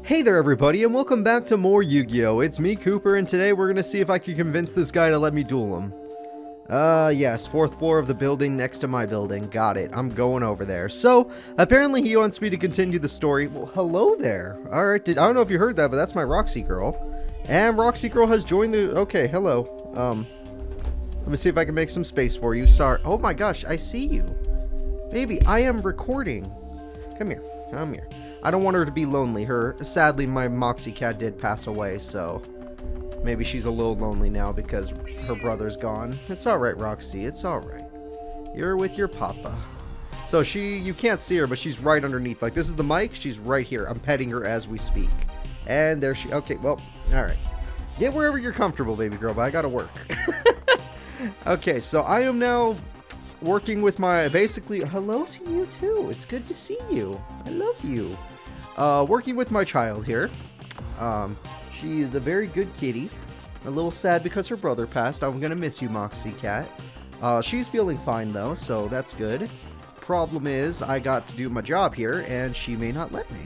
Hey there everybody, and welcome back to more Yu-Gi-Oh! It's me, Cooper, and today we're gonna see if I can convince this guy to let me duel him. Yes, 4th floor of the building next to my building. Got it. I'm going over there. So, apparently he wants me to continue the story. Well, hello there. Alright, I don't know if you heard that, but that's my Roxy girl. And Roxy girl has joined the... Okay, hello. Let me see if I can make some space for you. Sorry. Oh my gosh, I see you. Baby, I am recording. Come here. Come here. I don't want her to be lonely. Sadly, my Moxie cat did pass away, so maybe she's a little lonely now because her brother's gone. It's alright, Roxy. It's alright. You're with your papa. So you can't see her, but she's right underneath. Like, this is the mic. She's right here. I'm petting her as we speak. And there she... Okay, well, alright. Get wherever you're comfortable, baby girl, but I gotta work. Okay, so I am now working with my... Basically, hello to you, too. It's good to see you. I love you. Working with my child here. She is a very good kitty. A little sad because her brother passed. I'm gonna miss you, Moxie cat. She's feeling fine though, so that's good. Problem is, I got to do my job here, and she may not let me.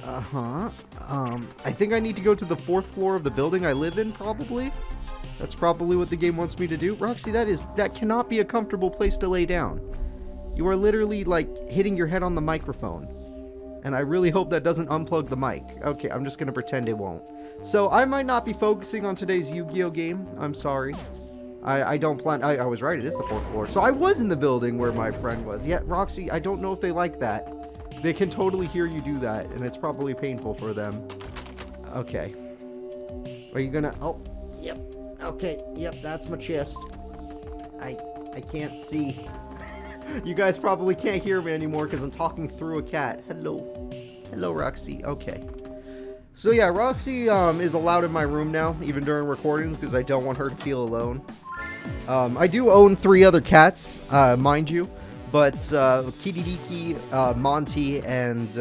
I think I need to go to the 4th floor of the building I live in, probably. That's probably what the game wants me to do. Roxy, that cannot be a comfortable place to lay down. You are literally, like, hitting your head on the microphone. And I really hope that doesn't unplug the mic. Okay, I'm just gonna pretend it won't. So, I might not be focusing on today's Yu-Gi-Oh! Game. I'm sorry. I don't plan... I was right, it is the 4th floor. So, I was in the building where my friend was. Yeah, Roxy, I don't know if they like that. They can totally hear you do that, and it's probably painful for them. Okay. Are you gonna... Oh, yep. Okay, yep, that's my chest. I can't see. You guys probably can't hear me anymore because I'm talking through a cat. Hello. Hello, Roxy. Okay. So yeah, Roxy is allowed in my room now, even during recordings, because I don't want her to feel alone. I do own 3 other cats, mind you, but Kididiki, Monty, and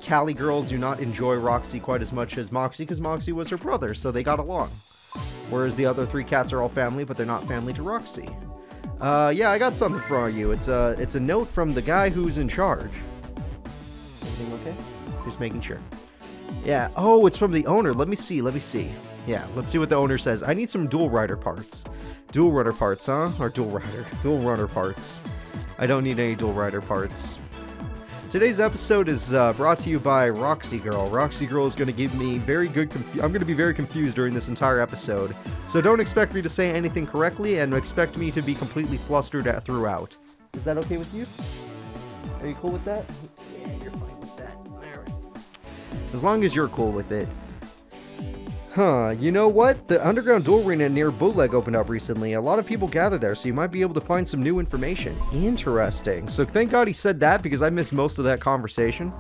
Callie Girl do not enjoy Roxy quite as much as Moxie, because Moxie was her brother, so they got along. Whereas the other 3 cats are all family, but they're not family to Roxy. Yeah, I got something for you. It's a note from the guy who's in charge. Everything okay? Just making sure. Yeah. Oh, it's from the owner. Let me see. Yeah, let's see what the owner says. I need some dual rider parts. Dual rider parts, huh? Or dual rider. Dual runner parts. I don't need any dual rider parts. Today's episode is brought to you by Roxy Girl. Roxy Girl is going to give me very good... I'm going to be very confused during this entire episode. So don't expect me to say anything correctly, and expect me to be completely flustered throughout. Is that okay with you? Are you cool with that? Yeah, you're fine with that. Alright. As long as you're cool with it. Huh, you know what? The underground duel arena near Bootleg opened up recently. A lot of people gather there, so you might be able to find some new information. Interesting. So thank God he said that, because I missed most of that conversation.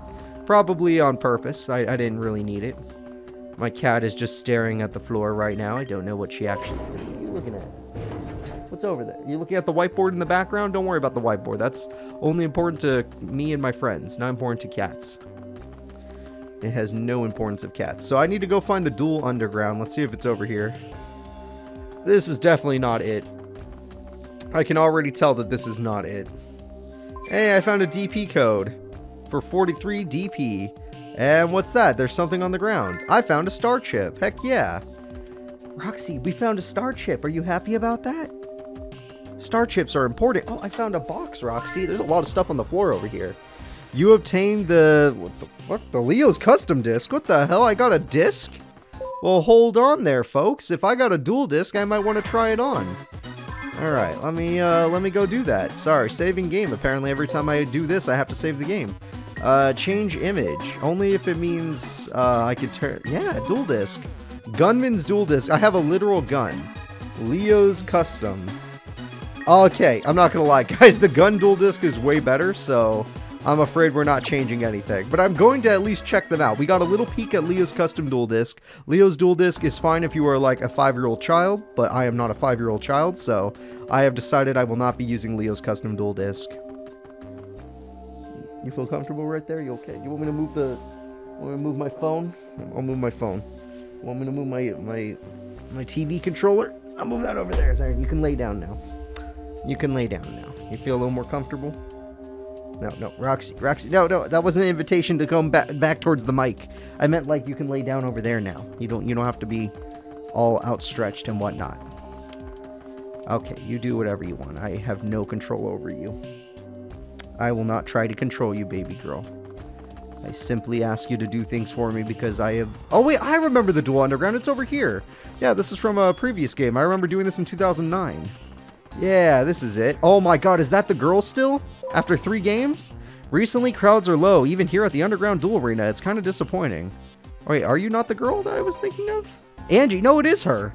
Probably on purpose. I didn't really need it. My cat is just staring at the floor right now. I don't know what she actually... What are you looking at? What's over there? You looking at the whiteboard in the background? Don't worry about the whiteboard. That's only important to me and my friends, not important to cats. It has no importance of cats. So I need to go find the duel underground. Let's see if it's over here. This is definitely not it. I can already tell that this is not it. Hey, I found a DP code for 43 DP. And what's that? There's something on the ground. I found a star chip. Heck yeah. Roxy, we found a star chip. Are you happy about that? Star chips are important. Oh, I found a box, Roxy. There's a lot of stuff on the floor over here. You obtained the... What the fuck? The Leo's custom disc? What the hell? I got a disc? Well, hold on there, folks. If I got a dual disc, I might want to try it on. Alright, let me go do that. Sorry, saving game. Apparently every time I do this, I have to save the game. Change image. Only if it means, I could turn... Yeah, dual disc. Gunman's dual disc. I have a literal gun. Leo's custom. Okay, I'm not gonna lie, guys. The gun dual disc is way better, so... I'm afraid we're not changing anything, but I'm going to at least check them out. We got a little peek at Leo's custom dual disc. Leo's dual disc is fine if you are like a 5-year-old child, but I am not a 5-year-old child, so I have decided I will not be using Leo's custom dual disc. You feel comfortable right there? You okay? You want me to move my phone? I'll move my phone. You want me to move my TV controller? I'll move that over there. There, you can lay down now. You can lay down now. You feel a little more comfortable? no, Roxy, no, that wasn't an invitation to come back towards the mic. I meant like you can lay down over there now. You don't have to be all outstretched and whatnot. Okay, you do whatever you want. I have no control over you. I will not try to control you, baby girl. I simply ask you to do things for me because I have... Oh, wait, I remember the Duel Underground. It's over here. Yeah, this is from a previous game. I remember doing this in 2009. Yeah, this is it. Oh my god, is that the girl still? After 3 games? Recently, crowds are low, even here at the Underground Duel Arena. It's kind of disappointing. Wait, are you not the girl that I was thinking of? Angie. No, it is her.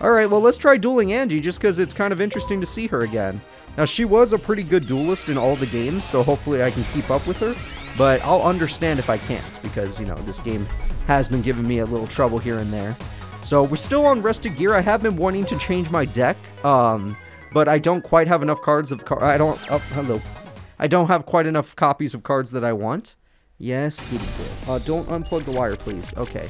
Alright, well, let's try dueling Angie just because it's kind of interesting to see her again. Now, she was a pretty good duelist in all the games, so hopefully I can keep up with her. But I'll understand if I can't, because, you know, this game has been giving me a little trouble here and there. So, we're still on Rested Gear. I have been wanting to change my deck, but I don't quite have enough cards of... I don't have quite enough copies of cards that I want. Yes, kitty girl. Don't unplug the wire, please. Okay.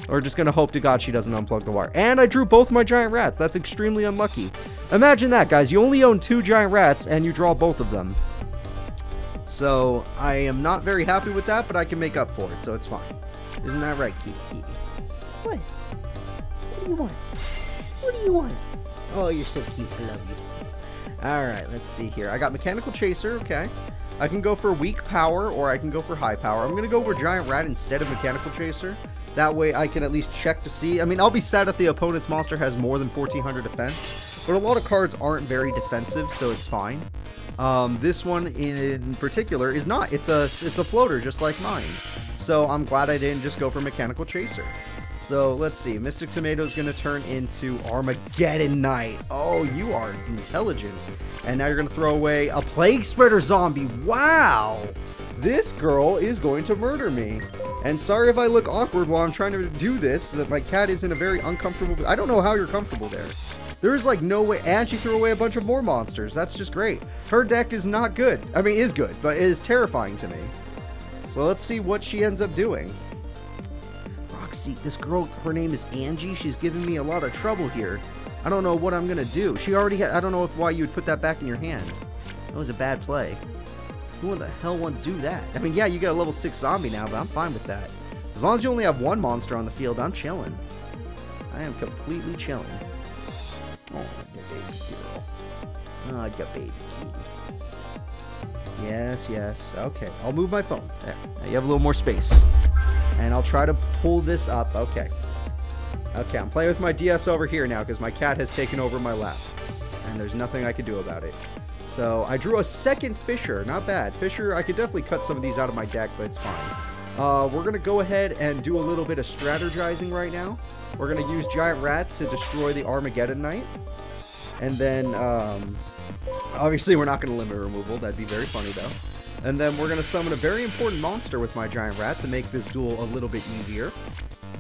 We're just gonna hope to God she doesn't unplug the wire. And I drew both my giant rats. That's extremely unlucky. Imagine that, guys. You only own 2 giant rats, and you draw both of them. So, I am not very happy with that, but I can make up for it, so it's fine. Isn't that right, Kitty? What? What do you want? What do you want? Oh, you're so cute. I love you. Alright, let's see here. I got Mechanical Chaser, okay. I can go for weak power, or I can go for high power. I'm going to go for Giant Rat instead of Mechanical Chaser. That way I can at least check to see. I mean, I'll be sad if the opponent's monster has more than 1400 defense, but a lot of cards aren't very defensive, so it's fine. This one in particular is not. It's a floater, just like mine. So I'm glad I didn't just go for Mechanical Chaser. So let's see. Mystic Tomato is going to turn into Armageddon Knight. Oh, you are intelligent. And now you're going to throw away a Plague Spreader Zombie. Wow! This girl is going to murder me. And sorry if I look awkward while I'm trying to do this. That my cat is in a very uncomfortable... I don't know how you're comfortable there. There is like no way... And she threw away a bunch of more monsters. That's just great. Her deck is not good. I mean, is good, but it is terrifying to me. So let's see what she ends up doing. Roxy, this girl, her name is Angie. She's giving me a lot of trouble here. I don't know what I'm going to do. She already had... I don't know why you would put that back in your hand. That was a bad play. Who in the hell wants to do that? I mean, yeah, you get a level 6 zombie now, but I'm fine with that. As long as you only have 1 monster on the field, I'm chilling. I am completely chilling. Oh, your baby girl. Oh, your baby kitty. Yes, yes. Okay, I'll move my phone. There. Now you have a little more space. And I'll try to pull this up. Okay. Okay, I'm playing with my DS over here now because my cat has taken over my lap. And there's nothing I can do about it. So, I drew a second Fisher. Not bad. Fisher, I could definitely cut some of these out of my deck, but it's fine. We're going to go ahead and do a little bit of strategizing right now. We're going to use Giant Rat to destroy the Armageddon Knight. And then, obviously we're not going to limit removal. That'd be very funny, though. And then we're going to summon a very important monster with my Giant Rat to make this duel a little bit easier.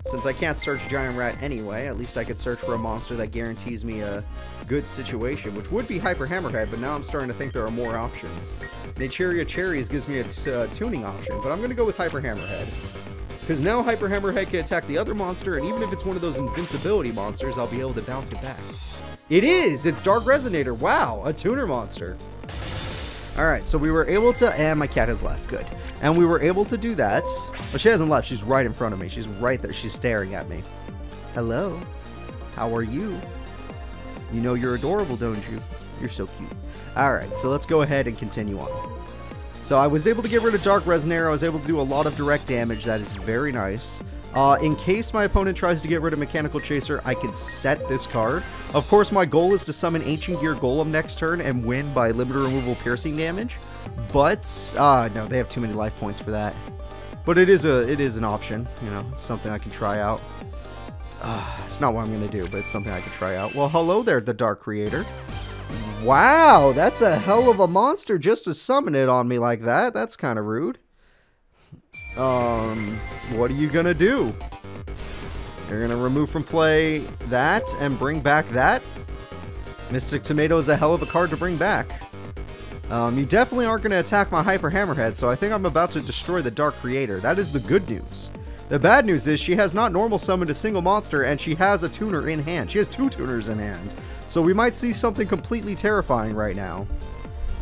Since I can't search Giant Rat anyway, at least I could search for a monster that guarantees me a good situation, which would be Hyper Hammerhead, but now I'm starting to think there are more options. Naturia Cherries gives me a tuning option, but I'm going to go with Hyper Hammerhead. Because now Hyper Hammerhead can attack the other monster, and even if it's one of those invincibility monsters, I'll be able to bounce it back. It is! It's Dark Resonator! Wow! A tuner monster! Alright, so we were able to... And my cat has left. Good. And we were able to do that. But she hasn't left. She's right in front of me. She's right there. She's staring at me. Hello? How are you? You know you're adorable, don't you? You're so cute. Alright, so let's go ahead and continue on. So I was able to get rid of Dark Resonator. I was able to do a lot of direct damage. That is very nice. In case my opponent tries to get rid of Mechanical Chaser, I can set this card. Of course, my goal is to summon Ancient Gear Golem next turn and win by limited removal piercing damage. But, no, they have too many life points for that. But it is an option, you know, it's something I can try out. It's not what I'm going to do, but it's something I can try out. Well, hello there, the Dark Creator. Wow, that's a hell of a monster just to summon it on me like that. That's kind of rude. What are you gonna do? You're gonna remove from play that and bring back that? Mystic Tomato is a hell of a card to bring back. You definitely aren't gonna attack my Hyper Hammerhead, so I think I'm about to destroy the Dark Creator. That is the good news. The bad news is she has not normal summoned a single monster, and she has a tuner in hand. She has 2 tuners in hand. So we might see something completely terrifying right now.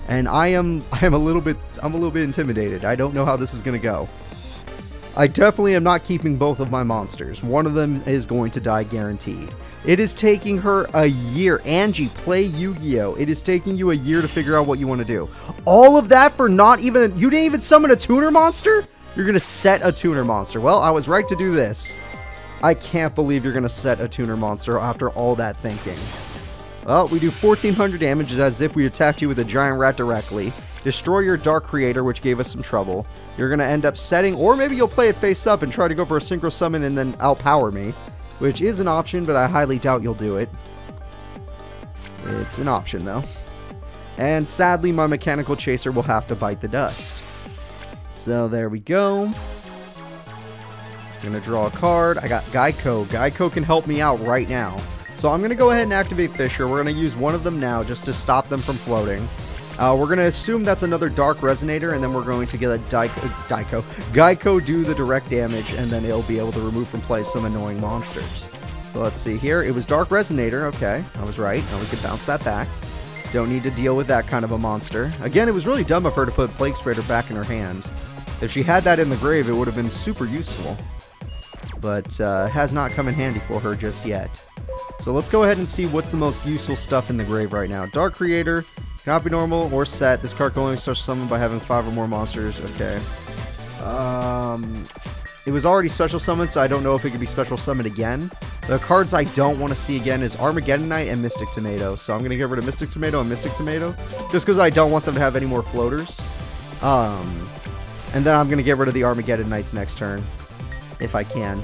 And I'm a little bit intimidated. I don't know how this is going to go. I definitely am not keeping both of my monsters. One of them is going to die guaranteed. It is taking her a year. Angie, play Yu-Gi-Oh! It is taking you a year to figure out what you want to do. All of that for not even... You didn't even summon a tuner monster? You're going to set a tuner monster. Well, I was right to do this. I can't believe you're going to set a tuner monster after all that thinking. Well, we do 1400 damage as if we attacked you with a giant rat directly. Destroy your Dark Creator, which gave us some trouble. You're going to end up setting, or maybe you'll play it face up and try to go for a Synchro Summon and then outpower me, which is an option, but I highly doubt you'll do it. It's an option, though. And sadly, my Mechanical Chaser will have to bite the dust. So there we go. I'm going to draw a card. I got Geico. Geico can help me out right now. So I'm going to go ahead and activate Fisher. We're going to use one of them now just to stop them from floating. We're going to assume that's another Dark Resonator, and then we're going to get a Geico do the direct damage, and then it'll be able to remove from play some annoying monsters. So let's see here. It was Dark Resonator. Okay, I was right. Now we can bounce that back. Don't need to deal with that kind of a monster. Again, it was really dumb of her to put Plague Spreader back in her hand. If she had that in the grave, it would have been super useful. But has not come in handy for her just yet. So let's go ahead and see what's the most useful stuff in the grave right now. Dark Creator, cannot be normal or set. This card can only start summoned by having 5 or more monsters. Okay. It was already special summoned, so I don't know if it could be special summoned again. The cards I don't want to see again is Armageddon Knight and Mystic Tomato. So I'm going to get rid of Mystic Tomato and Mystic Tomato, just because I don't want them to have any more floaters. And then I'm going to get rid of the Armageddon Knights next turn, if I can.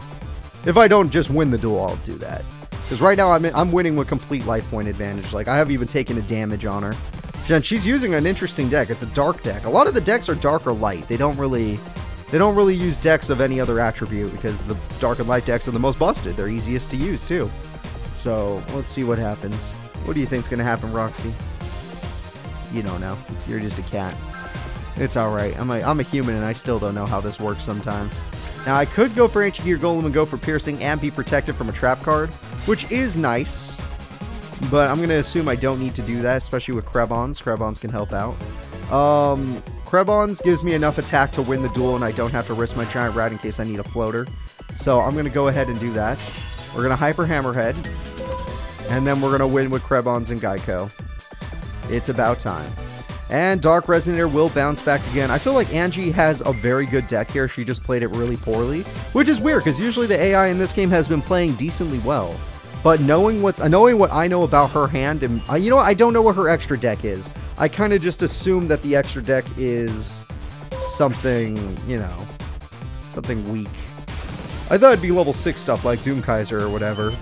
If I don't just win the duel, I'll do that. Because right now I'm winning with complete life point advantage. Like, I haven't even taken a damage on her. And she's using an interesting deck. It's a dark deck. A lot of the decks are dark or light. They don't really use decks of any other attribute, because the dark and light decks are the most busted. They're easiest to use too. So let's see what happens. What do you think's gonna happen, Roxy? You don't know. You're just a cat. It's alright. I'm a human and I still don't know how this works sometimes. Now I could go for Ancient Gear Golem and go for Piercing and be protected from a trap card, which is nice. But I'm going to assume I don't need to do that, especially with Krebons. Krebons can help out. Krebons gives me enough attack to win the duel, and I don't have to risk my Giant Rat in case I need a floater. So I'm going to go ahead and do that. We're going to Hyper Hammerhead, and then we're going to win with Krebons and Geico. It's about time. And Dark Resonator will bounce back again. I feel like Angie has a very good deck here. She just played it really poorly, which is weird, because usually the AI in this game has been playing decently well. But knowing what I know about her hand, and you know what, I don't know what her extra deck is. I kind of just assume that the extra deck is something, you know, something weak. I thought it'd be level 6 stuff like Doomkaiser or whatever.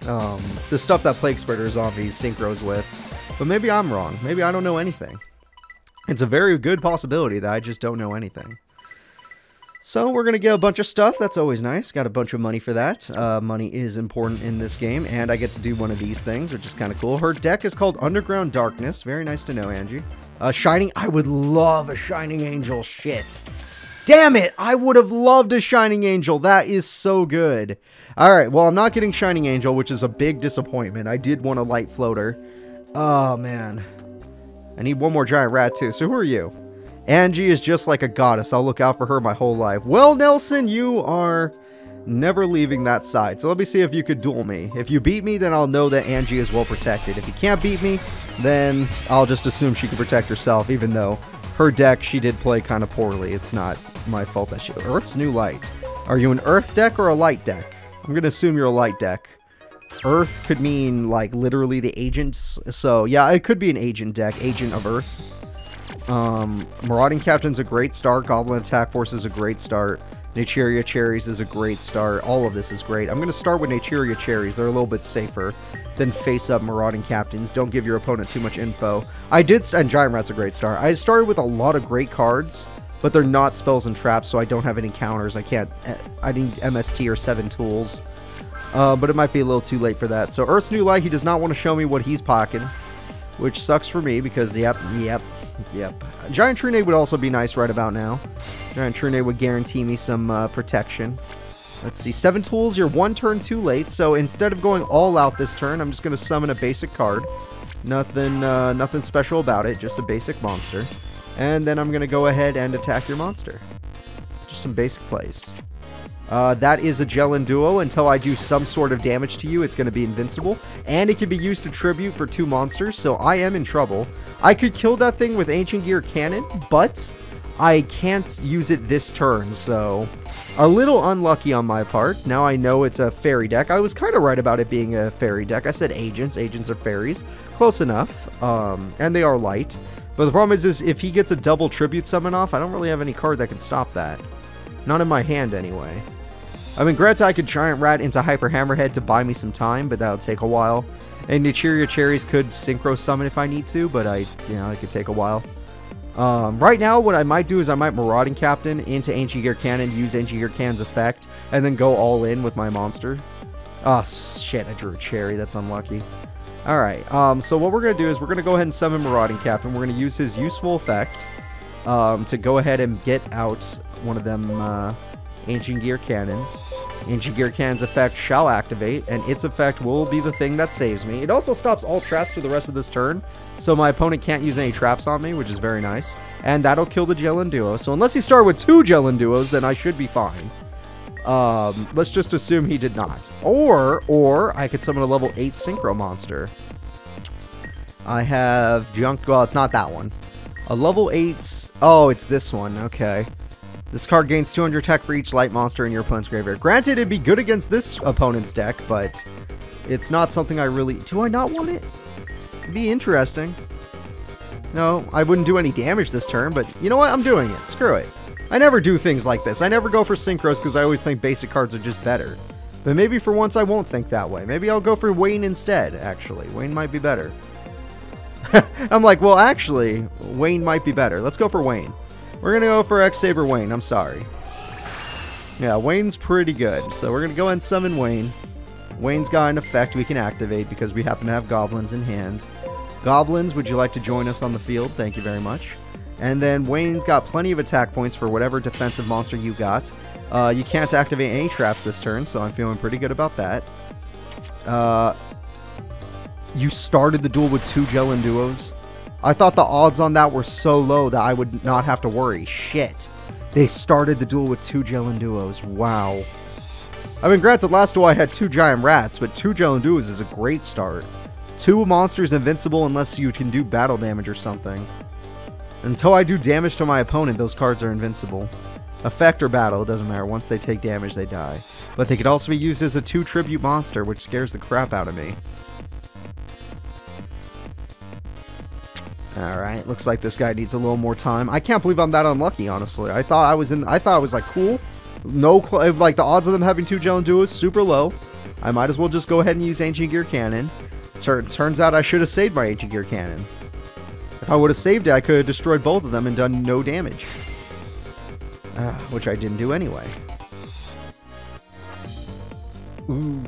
The stuff that Plague Spreader zombies synchros with. But maybe I'm wrong. Maybe I don't know anything. It's a very good possibility that I just don't know anything. So we're going to get a bunch of stuff. That's always nice. Got a bunch of money for that. Money is important in this game. And I get to do one of these things, which is kind of cool. Her deck is called Underground Darkness. Very nice to know, Angie. Shining. I would love a Shining Angel. Shit. Damn it. I would have loved a Shining Angel. That is so good. Alright, well, I'm not getting Shining Angel, which is a big disappointment. I did want a light floater. Oh, man. I need one more Giant Rat, too. So who are you? Angie is just like a goddess. I'll look out for her my whole life. Well, Nelson, you are never leaving that side. So let me see if you could duel me. If you beat me, then I'll know that Angie is well protected. If you can't beat me, then I'll just assume she can protect herself, even though her deck, she did play kind of poorly. It's not my fault that she... Earth's New Light. Are you an Earth deck or a Light deck? I'm going to assume you're a Light deck. Earth could mean, like, literally the agents. So, yeah, it could be an agent deck. Agent of Earth. Marauding Captain's a great start. Goblin Attack Force is a great start. Naturia Cherries is a great start. All of this is great. I'm going to start with Naturia Cherries. They're a little bit safer than face-up Marauding Captains. Don't give your opponent too much info. And Giant Rat's a great start. I started with a lot of great cards, but they're not spells and traps, so I don't have any counters. I need MST or 7 tools. But it might be a little too late for that. So Earth's New Light, he does not want to show me what he's pocketing, which sucks for me because, yep. Giant Trunade would also be nice right about now. Giant Trunade would guarantee me some protection. Let's see, 7 tools, you're 1 turn too late, so instead of going all out this turn, I'm just going to summon a basic card. Nothing special about it, just a basic monster. And then I'm going to go ahead and attack your monster. Just some basic plays. That is a Gelon Duo. Until I do some sort of damage to you, it's going to be invincible. And it can be used to tribute for 2 monsters, so I am in trouble. I could kill that thing with Ancient Gear Cannon, but I can't use it this turn, so a little unlucky on my part. Now I know it's a fairy deck. I was kind of right about it being a fairy deck. I said agents. Agents are fairies. Close enough. And they are light. But the problem is if he gets a double tribute summon off, I don't really have any card that can stop that. Not in my hand, anyway. I mean, granted, I could Giant Rat into Hyper Hammerhead to buy me some time, but that'll take a while. And Nichiria Cherries could Synchro Summon if I need to, but it could take a while. Right now, what I might do is I might Marauding Captain into Ancient Gear Cannon, use Ancient Gear Cannon's effect, and then go all in with my monster. Oh, shit, I drew a Cherry. That's unlucky. Alright, so what we're going to do is we're going to go ahead and summon Marauding Captain. We're going to use his useful effect to go ahead and get out one of them Ancient Gear Cannons. Ancient Gear Cannon's effect shall activate, and its effect will be the thing that saves me. It also stops all traps for the rest of this turn, so my opponent can't use any traps on me, which is very nice. And that'll kill the Gelon Duo. So unless he started with 2 Gelon Duos, then I should be fine. Let's just assume he did not. Or I could summon a level 8 Synchro monster. I have Junk... Well, it's not that one. A level 8... Oh, it's this one. Okay. This card gains 200 attack for each light monster in your opponent's graveyard. Granted, it'd be good against this opponent's deck, but it's not something I really... Do I not want it? It'd be interesting. No, I wouldn't do any damage this turn, but you know what? I'm doing it. Screw it. I never do things like this. I never go for Synchros because I always think basic cards are just better. But maybe for once I won't think that way. Maybe I'll go for Wayne instead, actually. Wayne might be better. I'm like, well, actually, Wayne might be better. Let's go for Wayne. We're going to go for X-Saber Wayne. I'm sorry. Yeah, Wayne's pretty good. So we're going to go ahead and summon Wayne. Wayne's got an effect we can activate because we happen to have goblins in hand. Goblins, would you like to join us on the field? Thank you very much. And then Wayne's got plenty of attack points for whatever defensive monster you got. You can't activate any traps this turn, so I'm feeling pretty good about that. You started the duel with 2 Gelon Duos. I thought the odds on that were so low that I would not have to worry. Shit. They started the duel with 2 Gelon Duos. Wow. I mean, granted, last duel I had 2 Giant Rats, but 2 Gelon Duos is a great start. 2 monsters invincible unless you can do battle damage or something. Until I do damage to my opponent, those cards are invincible. Effect or battle, it doesn't matter. Once they take damage, they die. But they could also be used as a 2 tribute monster, which scares the crap out of me. Alright, looks like this guy needs a little more time. I can't believe I'm that unlucky, honestly. I thought I was like, cool. No, like, the odds of them having 2 Gelon Duos super low. I might as well just go ahead and use Ancient Gear Cannon. Turns out I should have saved my Ancient Gear Cannon. If I would have saved it, I could have destroyed both of them and done no damage. Which I didn't do anyway. Ooh.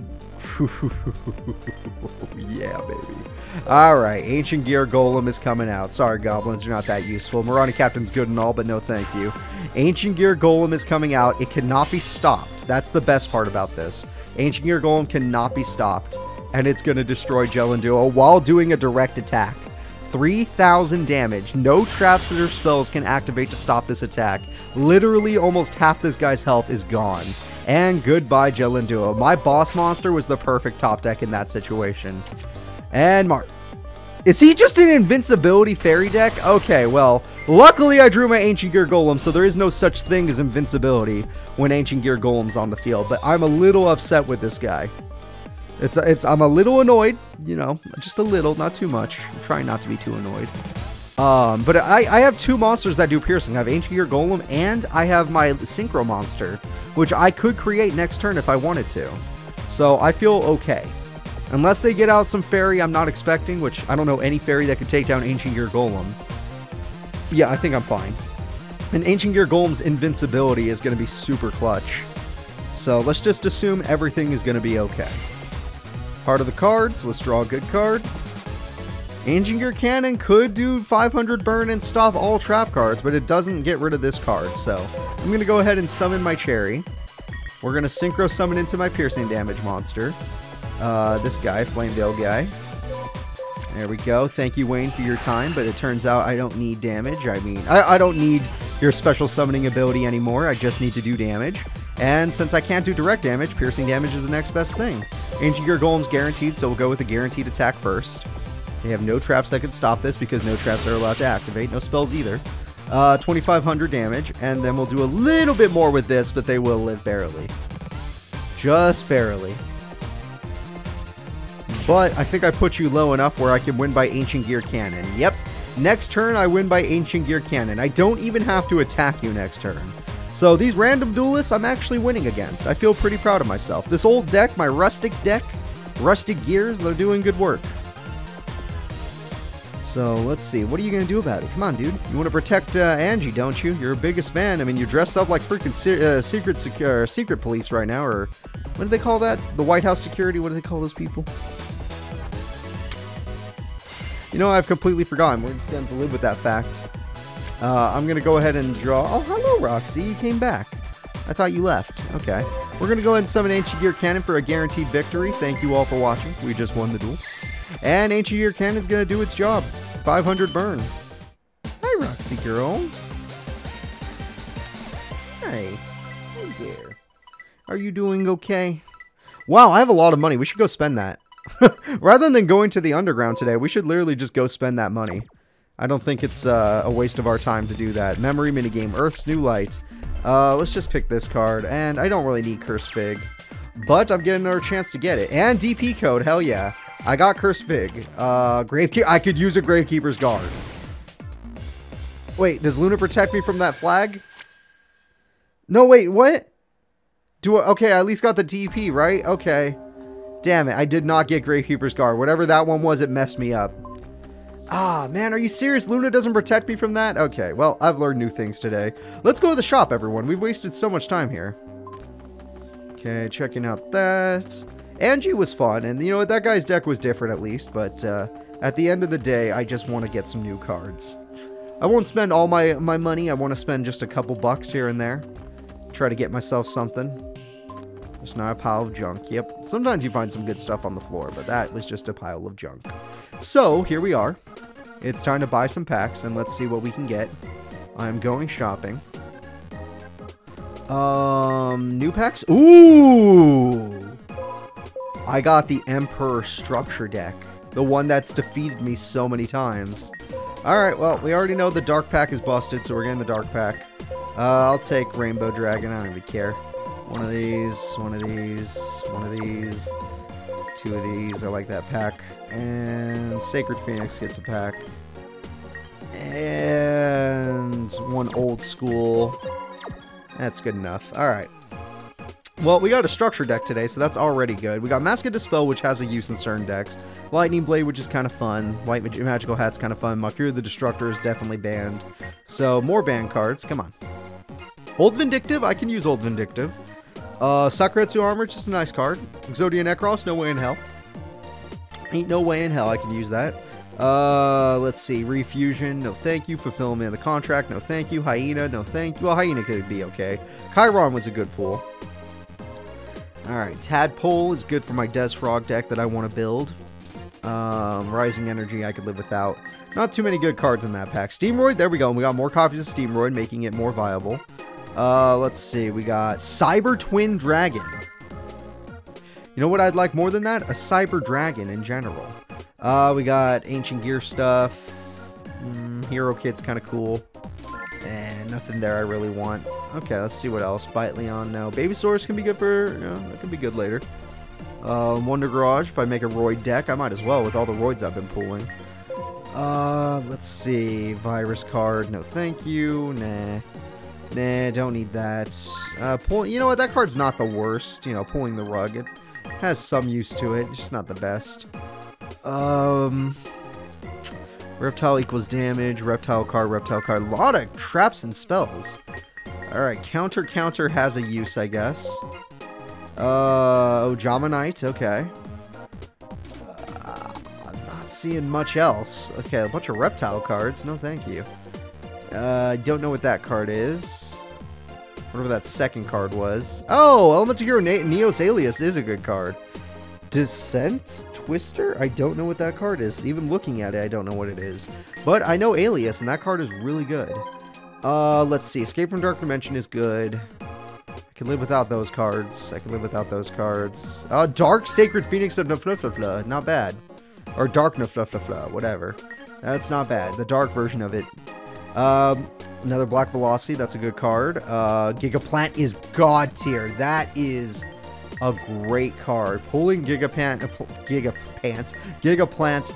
Yeah, baby. Alright, Ancient Gear Golem is coming out. Sorry, goblins, you're not that useful. Marauding Captain's good and all, but no thank you. Ancient Gear Golem is coming out. It cannot be stopped. That's the best part about this. Ancient Gear Golem cannot be stopped. And it's going to destroy Gelon Duo while doing a direct attack. 3,000 damage. No traps or spells can activate to stop this attack. Literally almost half this guy's health is gone. And goodbye, Gelon Duo. My boss monster was the perfect top deck in that situation. And Mark. Is he just an invincibility fairy deck? Okay, well, luckily I drew my Ancient Gear Golem, so there is no such thing as invincibility when Ancient Gear Golem's on the field. But I'm a little upset with this guy. I'm a little annoyed, you know, just a little, not too much. I'm trying not to be too annoyed. But I have 2 monsters that do piercing. I have Ancient Gear Golem, and I have my Synchro monster, which I could create next turn if I wanted to. So I feel okay. Unless they get out some fairy I'm not expecting, which I don't know any fairy that could take down Ancient Gear Golem. Yeah, I think I'm fine. And Ancient Gear Golem's invincibility is going to be super clutch. So let's just assume everything is going to be okay. Part of the cards, let's draw a good card. Ancient Gear Cannon could do 500 burn and stop all trap cards, but it doesn't get rid of this card. So I'm going to go ahead and summon my Cherry. We're going to Synchro Summon into my piercing damage monster. This guy, Flamedale guy. There we go. Thank you, Wayne, for your time, but it turns out I don't need damage. I mean, I don't need your special summoning ability anymore. I just need to do damage. And since I can't do direct damage, piercing damage is the next best thing. Ancient Gear Golem's guaranteed, so we'll go with a guaranteed attack first. They have no traps that could stop this because no traps are allowed to activate. No spells either. 2,500 damage, and then we'll do a little bit more with this, but they will live barely. Just barely. But I think I put you low enough where I can win by Ancient Gear Cannon. Yep. Next turn, I win by Ancient Gear Cannon. I don't even have to attack you next turn. So these random duelists, I'm actually winning against. I feel pretty proud of myself. This old deck, my rustic deck, Rustic Gears, they're doing good work. So let's see. What are you going to do about it? Come on, dude. You want to protect Angie, don't you? You're her biggest fan. I mean, you're dressed up like freaking secret police right now. Or what do they call that? The White House security? What do they call those people? You know, I've completely forgotten. We're just going to live with that fact. I'm going to go ahead and draw... Oh, hello, Roxy. You came back. I thought you left. Okay. We're going to go ahead and summon Ancient Gear Cannon for a guaranteed victory. Thank you all for watching. We just won the duel. And Ancient Gear Cannon's going to do its job. 500 burn. Hi, Roxy girl. Hi. Hi there. Are you doing okay? Wow, I have a lot of money. We should go spend that. Rather than going to the underground today, we should literally just go spend that money. I don't think it's a waste of our time to do that. Memory minigame, Earth's New Light. Let's just pick this card, and I don't really need Cursed Fig, but I'm getting another chance to get it. And DP code, hell yeah. I got Cursed Fig. Gravekeeper. I could use a Gravekeeper's Guard. Wait, does Luna protect me from that flag? No, wait, what? Okay, I at least got the DP, right? Okay. Damn it, I did not get Gravekeeper's Guard. Whatever that one was, it messed me up. Ah, man, are you serious? Luna doesn't protect me from that? Okay, well, I've learned new things today. Let's go to the shop, everyone. We've wasted so much time here. Okay, checking out that. Angie was fun, and you know what? That guy's deck was different at least, but at the end of the day, I just want to get some new cards. I won't spend all my money. I want to spend just a couple bucks here and there. Try to get myself something. Just not a pile of junk. Yep. Sometimes you find some good stuff on the floor, but that was just a pile of junk. So, here we are. It's time to buy some packs, and let's see what we can get. I'm going shopping. New packs? Ooh! I got the Emperor Structure deck. The one that's defeated me so many times. Alright, well, we already know the Dark Pack is busted, so we're getting the Dark Pack. I'll take Rainbow Dragon. I don't even care. One of these, one of these, one of these, two of these. I like that pack. And Sacred Phoenix gets a pack. And one old school. That's good enough. Alright. Well, we got a structure deck today, so that's already good. We got Mask of Dispel, which has a use in certain decks. Lightning Blade, which is kind of fun. White Magical Hat's kind of fun. Makura the Destructor is definitely banned. So, more banned cards. Come on. Old Vindictive. I can use Old Vindictive. Sakuretsu Armor, just a nice card. Exodia Necros, no way in hell. Ain't no way in hell I can use that. Let's see. Refusion, no thank you. Fulfillment of the Contract, no thank you. Hyena, no thank you. Well, Hyena could be okay. Chiron was a good pull. Alright, Tadpole is good for my Desfrog deck that I want to build. Rising Energy I could live without. Not too many good cards in that pack. Steamroid, there we go. We got more copies of Steamroid, making it more viable. Let's see. We got Cyber Twin Dragon. You know what I'd like more than that? A Cyber Dragon in general. We got Ancient Gear stuff. Hero Kit's kind of cool. And nothing there I really want. Okay, let's see what else. Bite Leon, no. Babysaurus can be good for... You know, that can be good later. Wonder Garage, if I make a Roid deck, I might as well with all the Roids I've been pulling. Let's see. Virus card, no thank you. Nah. Nah, don't need that. You know what? That card's not the worst. You know, pulling the rug. It has some use to it. It's just not the best. Reptile equals damage. Reptile card, reptile card. A lot of traps and spells. Alright, counter has a use, I guess. Ojama Knight, okay. I'm not seeing much else. Okay, a bunch of reptile cards. No, thank you. Don't know what that card is. Whatever that second card was. Oh, Elemental Hero Neos Alias is a good card. Descent Twister? I don't know what that card is. Even looking at it, I don't know what it is. But I know Alias, and that card is really good. Let's see. Escape from Dark Dimension is good. I can live without those cards. Dark Sacred Phoenix of Nfluflufla. Not bad. Or Dark Nfluflufla. Whatever. That's not bad. The dark version of it. Another Black Velocity. That's a good card. Gigaplant is God tier. That is a great card. Pulling Gigaplant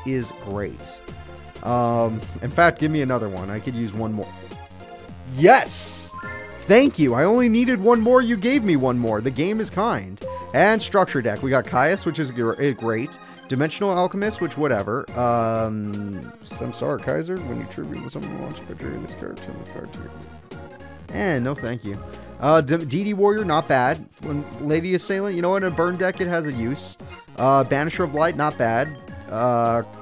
is great. In fact, give me another one. I could use one more. Yes! Thank you. I only needed one more. You gave me one more. The game is kind. And Structure Deck. We got Caius, which is great. Dimensional Alchemist, which whatever. Samsara Kaiser. When you tribute someone launch picture in this card, turn the card to your... no thank you. DD Warrior, not bad. Lady Assailant, you know what? In a burn deck, it has a use. Banisher of Light, not bad.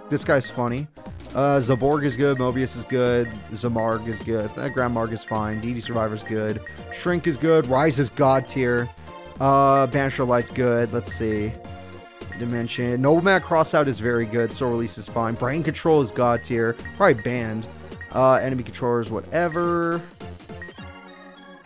This guy's funny. Zaborg is good. Mobius is good. Zamarg is good. Grand Marg is fine. DD Survivor's good. Shrink is good. Rise is God tier. Banisher of Light's good. Let's see. Dimension. Nobleman Crossout is very good. Soul Release is fine. Brain Control is God tier. Probably banned. Enemy Controllers, whatever.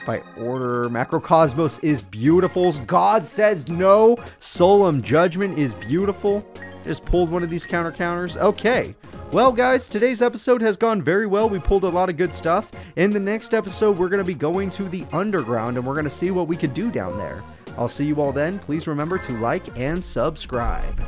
By order. Macrocosmos is beautiful. God Says No. Solemn Judgment is beautiful. Just pulled one of these counters. Okay. Well, guys, today's episode has gone very well. We pulled a lot of good stuff. In the next episode, we're going to be going to the underground, and we're going to see what we could do down there. I'll see you all then. Please remember to like and subscribe.